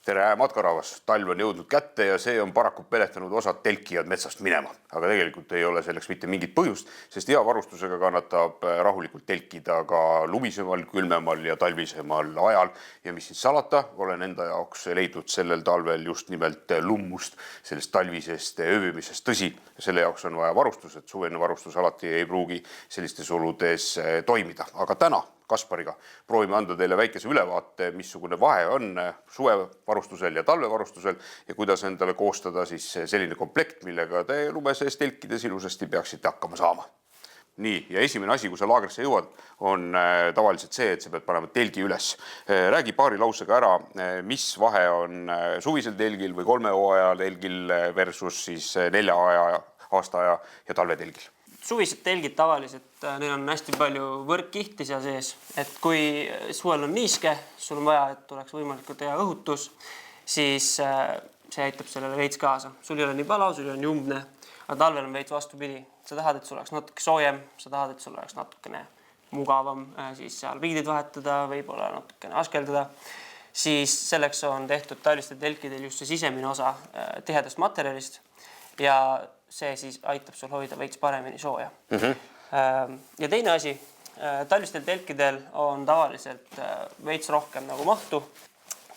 tere matkaravas, talv on jõudnud kätte ja see on paraku peletanud osad telkijad metsast minema. Aga tegelikult ei ole selleks mitte mingit põhjust, sest hea varustusega kannatab rahulikult telkida ka lumisemal, külmemal ja talvisemal ajal. Ja mis siis salata, olen enda jaoks leidnud sellel talvel just nimelt lummust sellest talvisest ööbimisest. Tõsi, selle jaoks on vaja varustus, et suvene varustus alati ei pruugi sellistes oludes toimida. Aga täna Kaspariga proovime anda teile väikese ülevaate, missugune vahe on suvevarustusel ja talvevarustusel ja kuidas endale koostada siis selline komplekt, millega te lume sees telkides ilusasti peaksite hakkama saama. Nii, ja esimene asi, kui sa laagrisse jõuad, on tavaliselt see, et sa pead panema telgi üles. Räägi paari lausega ära, mis vahe on suvisel telgil või 3 hooaja telgil versus siis 4 aastaaja ja talvetelgil. Suvised telgid tavaliselt, neil on hästi palju võrkkihti seal sees, et kui suvel on niiske, sul on vaja, et oleks võimalikult hea õhutus, siis see aitab sellele veits kaasa. Sul ei ole nii palav, sul ei ole nii umbne, aga talvel on veits vastupidi. Sa tahad, et sul oleks natuke soojem, sa tahad, et sul oleks natukene mugavam, siis seal riidid vahetada, võib-olla natukene askeldada. Siis selleks on tehtud talvistel telkidel just see sisemine osa tihedast materjalist ja see siis aitab sul hoida veits paremini sooja. Ja teine asi, talvistel telkidel on tavaliselt veits rohkem nagu mahtu,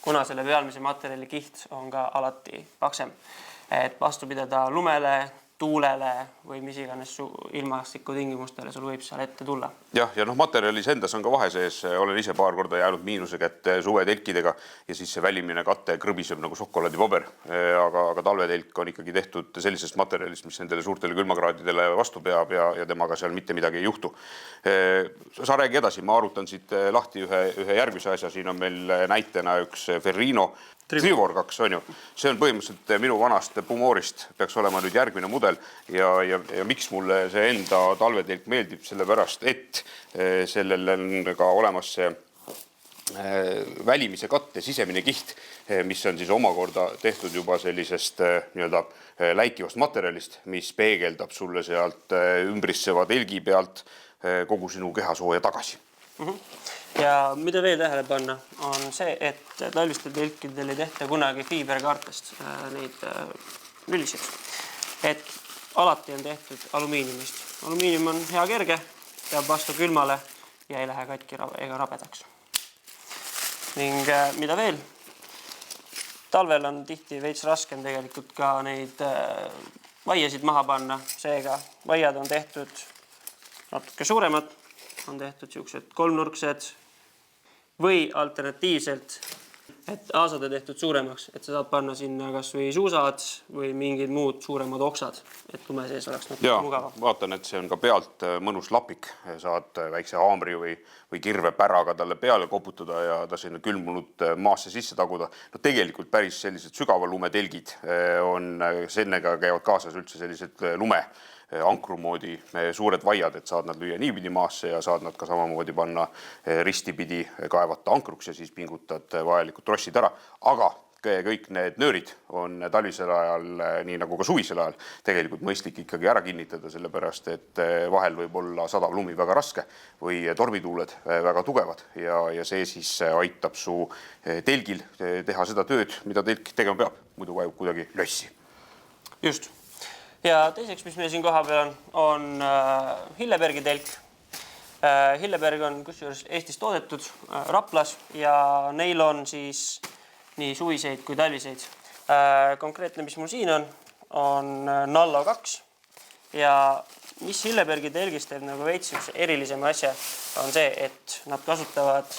kuna selle pealmise materjali kiht on ka alati paksem, et vastu pidada lumele, tuulele või mis iganes ilmastiku tingimustele sul võib seal ette tulla. Ja materjalis endas on ka vahe sees. Olen ise paar korda jäänud miinuse kätte suve telkidega ja siis see välimine katte krõbiseb nagu šokolaadipaber. Aga talvetelk on ikkagi tehtud sellisest materjalist, mis nendele suurtele külmakraadidele vastu peab ja temaga seal mitte midagi ei juhtu. Sa räägi edasi, ma arutan siit lahti ühe järgmise asja. Siin on meil näitena üks Ferrino Trivor 2 on ju. See on põhimõtteliselt minu vanast Pumorist peaks olema nüüd järgmine mudel ja miks mulle see enda talvetelk meeldib, sellepärast, et sellel on ka olemas see välimise katte sisemine kiht, mis on siis omakorda tehtud juba sellisest läikivast materjalist, mis peegeldab sulle sealt ümbrisseva telgi pealt kogu sinu kehasooja tagasi. Ja mida veel tähele panna on see, et talvistel telkidel ei tehta kunagi fiiberkaartest neid lülisid. Et alati on tehtud alumiiniumist. Alumiinium on hea kerge, peab vastu külmale ja ei lähe katki ega rabedaks. Ning mida veel? Talvel on tihti veits raskem tegelikult ka neid vaiasid maha panna. Seega vaiad on tehtud natuke suuremad, on tehtud siuksed kolmnurksed või alternatiivselt, et aasad on tehtud suuremaks, et sa saad panna sinna kas või suusad või mingid muud suuremad oksad, et lume sees oleks natuke mugavam. Vaatan, et see on ka pealt mõnus lapik. Saad väikse haamri või kirve päraga talle peale koputada ja ta sinna külmunud maasse sisse taguda. Tegelikult päris sellised sügava lumetelgid on, sennega käivad kaasas üldse sellised lume ankrumoodi suured vaiad, et saad nad lüüa niipidi maasse ja saad nad ka samamoodi panna ristipidi kaevata ankruks ja siis pingutad vajalikud trossid ära. Aga kõik need nöörid on talvisel ajal, nii nagu ka suvisel ajal, tegelikult mõistlik ikkagi ära kinnitada, sellepärast, et vahel võib olla sadav lumi väga raske või tormituuled väga tugevad ja see siis aitab su telgil teha seda tööd, mida telk tegema peab, muidu vajub kuidagi lössi. Just. Ja teiseks, mis meil siin koha peal on Hillebergi telk. Hilleberg on kusjuures Eestis toodetud Raplas ja neil on siis nii suviseid kui talviseid. Konkreetne, mis mul siin on Nallo 2 ja mis Hillebergi telgis teeb nagu veits erilisema asja on see, et nad kasutavad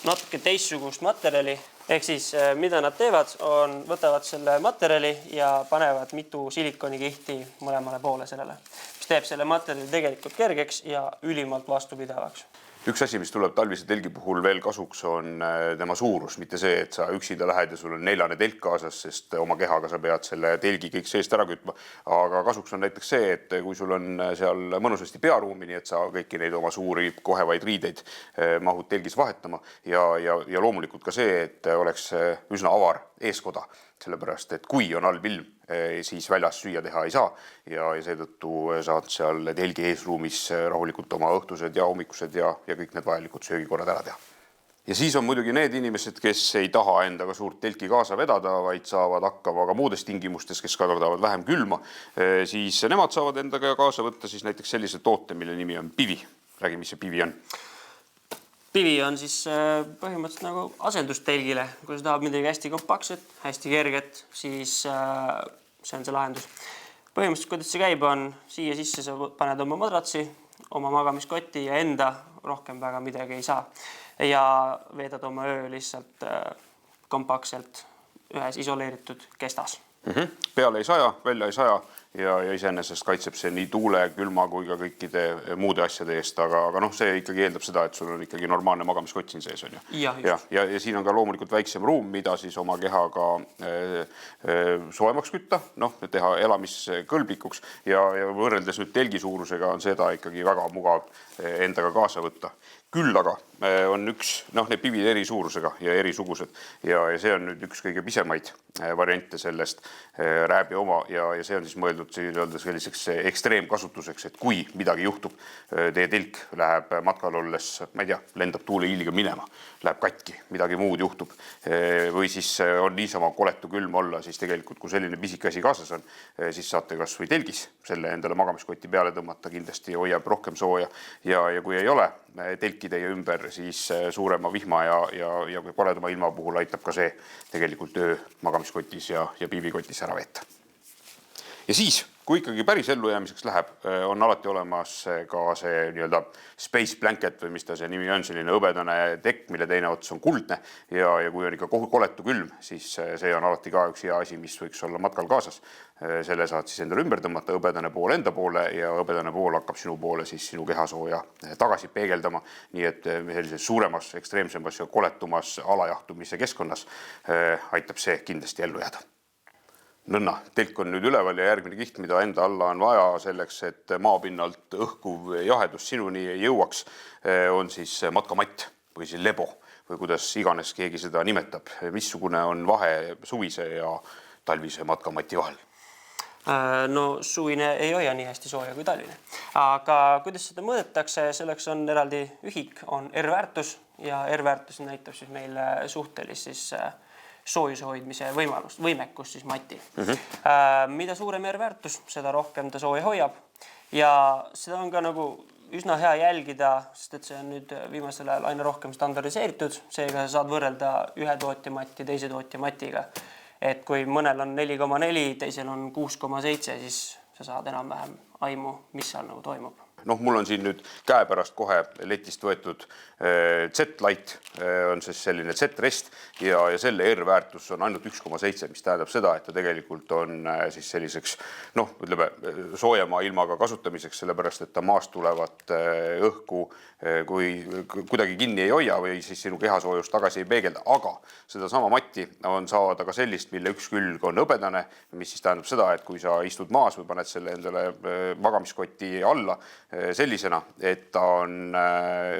natuke teistsugust materjali. Ehk siis, mida nad teevad, on võtavad selle materjali ja panevad mitu silikonikihti mõlemale poole sellele, mis teeb selle materjali tegelikult kergeks ja ülimalt vastupidavaks. Üks asi, mis tuleb talvise telgi puhul veel kasuks, on tema suurus, mitte see, et sa üksinda lähed ja sul on 4 telk kaasas, sest oma kehaga sa pead selle telgi kõik seest ära kütma. Aga kasuks on näiteks see, et kui sul on seal mõnusasti pearuumini, et sa kõiki neid oma suuri kohevaid riideid mahud telgis vahetama ja loomulikult ka see, et oleks üsna avar eeskoda, sellepärast, et kui on halb ilm, siis väljas süüa teha ei saa ja seetõttu saad seal telgi eesruumis rahulikult oma õhtused ja hommikused ja kõik need vajalikud söögikorrad ära teha. Ja siis on muidugi need inimesed, kes ei taha endaga suurt telki kaasa vedada, vaid saavad hakkama ka muudes tingimustes, kes kardavad vähem külma, siis nemad saavad endaga kaasa võtta siis näiteks sellise toote, mille nimi on Pivi. Räägi, mis see Pivi on? Pivi on siis põhimõtteliselt nagu asendustelgile. Kui sa tahab midagi hästi kompaktset, hästi kerget, siis see on see lahendus. Põhimõtteliselt, kuidas see käib, on siia sisse sa paned oma madratsi, oma magamiskotti ja enda rohkem väga midagi ei saa. Ja veedad oma öö lihtsalt kompaktselt ühes isoleeritud kestas. Peale ei saja, välja ei saja ja iseenesest kaitseb see nii tuule, külma kui ka kõikide muude asjade eest, aga see ikkagi eeldab seda, et sul on ikkagi normaalne magamiskott siin sees on ju. Ja siin on ka loomulikult väiksem ruum, mida siis oma kehaga soemaks kütta, teha elamiskõlblikuks ja võrreldes nüüd telgi suurusega on seda ikkagi väga mugav endaga kaasa võtta. Küll aga on üks, need pivid eri suurusega ja eri sugused ja see on nüüd üks kõige pisemaid variante sellest rääbi oma ja see on siis mõeldud selliseks ekstreemkasutuseks, et kui midagi juhtub, teie telk läheb matkal olles, ma ei tea, lendab tuuleiiliga minema, läheb katki, midagi muud juhtub või siis on niisama koletu külm olla, siis tegelikult kui selline pisik asi kaasas on, siis saate kas või telgis selle endale magamiskoti peale tõmmata, kindlasti hoiab rohkem sooja ja kui ei ole telki teie ümber, siis suurema vihma ja koledama ilma puhul aitab ka see tegelikult öö magamiskotis ja piivikotis ära veeta. Ja siis, kui ikkagi päris ellujäämiseks läheb, on alati olemas ka see nii-öelda space blanket või mis ta see nimi on, selline hõbedane tekk, mille teine ots on kuldne ja kui on ikka koletu külm, siis see on alati ka üks hea asi, mis võiks olla matkal kaasas. Selle saad siis endale ümber tõmmata hõbedane pool enda poole ja hõbedane pool hakkab sinu poole siis sinu kehasooja tagasi peegeldama, nii et sellises suuremas, ekstreemsemas ja koletumas alajahtumise keskkonnas aitab see kindlasti ellu jääda. Nõnna, telk on nüüd üleval ja järgmine kiht, mida enda alla on vaja selleks, et maapinnalt õhkuv jahedus sinuni ei jõuaks, on siis matkamatt või siis lebo või kuidas iganes keegi seda nimetab. Missugune on vahe suvise ja talvise matkamati vahel? No suvine ei hoia nii hästi sooja kui talvine. Aga kuidas seda mõõdetakse, selleks on eraldi ühik, on R-väärtus ja R-väärtus näitab siis meile suhtelist siis soojuse hoidmise võimekust siis mati. Mida suurem R-väärtus, seda rohkem ta sooja hoiab ja seda on ka nagu üsna hea jälgida, sest et see on nüüd viimasel ajal aina rohkem standardiseeritud, seega sa saad võrrelda ühe tootja matti teise tootja matiga. Et kui mõnel on 4,4, teisel on 6,7, siis sa saad enam-vähem aimu, mis seal nagu toimub. Mul on siin nüüd käe pärast kohe letist võetud Z-Light, on siis selline Z-Rest ja selle R-väärtus on ainult 1,7, mis tähendab seda, et ta tegelikult on siis selliseks, ütleme, soojema ilmaga kasutamiseks, sellepärast, et ta maast tulevat õhku kui kuidagi kinni ei hoia või siis sinu kehasoojust tagasi ei peegelda, aga seda sama matti on saada ka sellist, mille üks külg on hõbedane, mis siis tähendab seda, et kui sa istud maas või paned selle endale magamiskotti alla sellisena, et ta on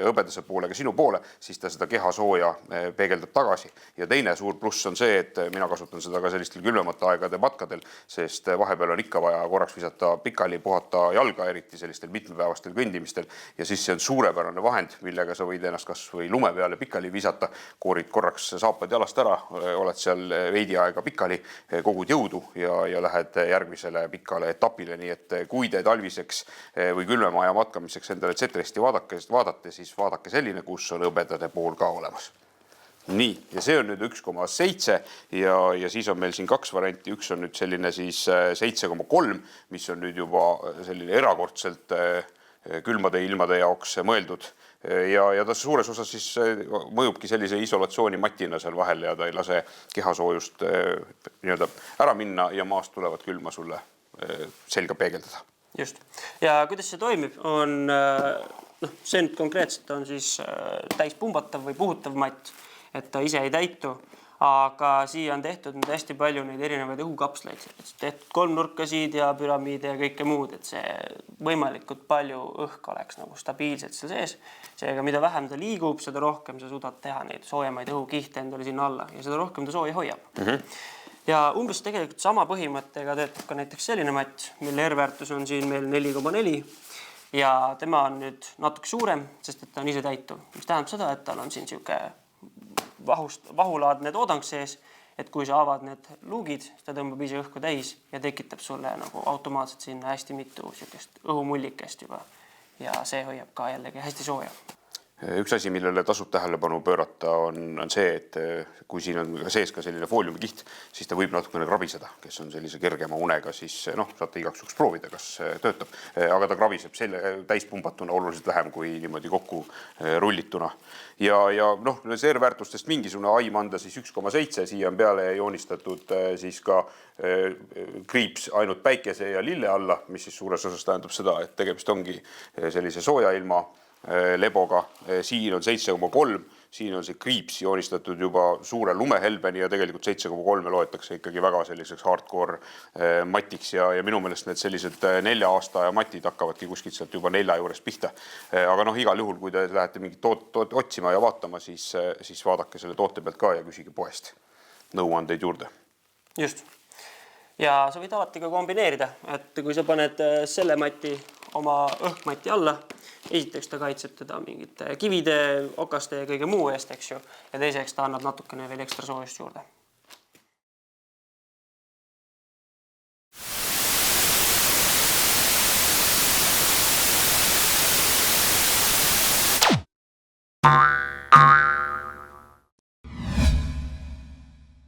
hõbedase poolega sinu poole, siis ta seda kehasooja peegeldab tagasi. Ja teine suur pluss on see, et mina kasutan seda ka sellistel külmemate aegade matkadel, sest vahepeal on ikka vaja korraks visata pikali, puhata jalga, eriti sellistel mitmepäevastel kõndimistel ja siis see on suurepärane vahend, millega sa võid ennast kas või lume peale pikali visata, koorid korraks saapad jalast ära, oled seal veidi aega pikali, kogud jõudu ja lähed järgmisele pikale etapile, nii et kui te talviseks või külmema aja matkamiseks endale Z-Resti vaadate, siis vaadake selline, kus on hõbedane pool ka olemas. Nii, ja see on nüüd 1,7 ja siis on meil siin kaks varianti, üks on nüüd selline siis 7,3, mis on nüüd juba selline erakordselt külmade ilmade jaoks mõeldud ja ta suures osas siis mõjubki sellise isolatsiooni matina seal vahel ja ta ei lase kehasoojust ära minna ja maast tulevad külma sulle selga peegeldada. Just. Ja kuidas see toimib, on, see nüüd konkreetselt on siis täispumbatav või puhutav matt, et ta ise ei täitu, aga siia on tehtud nüüd hästi palju neid erinevaid õhukapsleid, tehtud kolmnurkasid ja püramiide ja kõike muud, et see võimalikult palju õhk oleks nagu stabiilselt seal sees. Seega, mida vähem ta liigub, seda rohkem sa suudad teha neid soojemaid õhukihte endale sinna alla ja seda rohkem ta sooja hoiab. Ja umbes tegelikult sama põhimõttega töötab ka näiteks selline matt, mille R-väärtus on siin meil 4,4 ja tema on nüüd natuke suurem, sest et ta on ise täituv, mis tähendab seda, et tal on siin siuke vahulaadne toodang sees, et kui sa avad need luugid, ta tõmbab ise õhku täis ja tekitab sulle nagu automaatselt sinna hästi mitu sihukest õhumullikest juba. Ja see hoiab ka jällegi hästi sooja. Üks asi, millele tasub tähelepanu pöörata, on see, et kui siin on sees ka selline fooliumikiht, siis ta võib natukene krabiseda, kes on sellise kergema unega, siis saate igaks juhuks proovida, kas töötab. Aga ta krabiseb selle täispumbatuna oluliselt vähem kui niimoodi kokku rullituna. Ja reservväärtustest mingisugune aim anda siis 1,7, siia on peale joonistatud siis ka kriips ainult päikese ja lille alla, mis siis suures osas tähendab seda, et tegemist ongi sellise sooja ilma leboga. Siin on 7,3, siin on see kriips joonistatud juba suure lumehelbeni ja tegelikult 7,3 loetakse ikkagi väga selliseks hardcore matiks ja minu meelest need sellised 4 aasta ja matid hakkavadki kuskilt sealt juba 4 juures pihta. Aga igal juhul, kui te lähete mingit otsima ja vaatama, siis vaadake selle toote pealt ka ja küsige poest nõuandeid juurde. Just. Ja sa võid alati ka kombineerida, et kui sa paned selle mati oma õhkmati alla, esiteks ta kaitseb teda mingite kivide, okaste ja kõige muu eest, eks ju, ja teiseks ta annab natukene veel ekstra soojust juurde.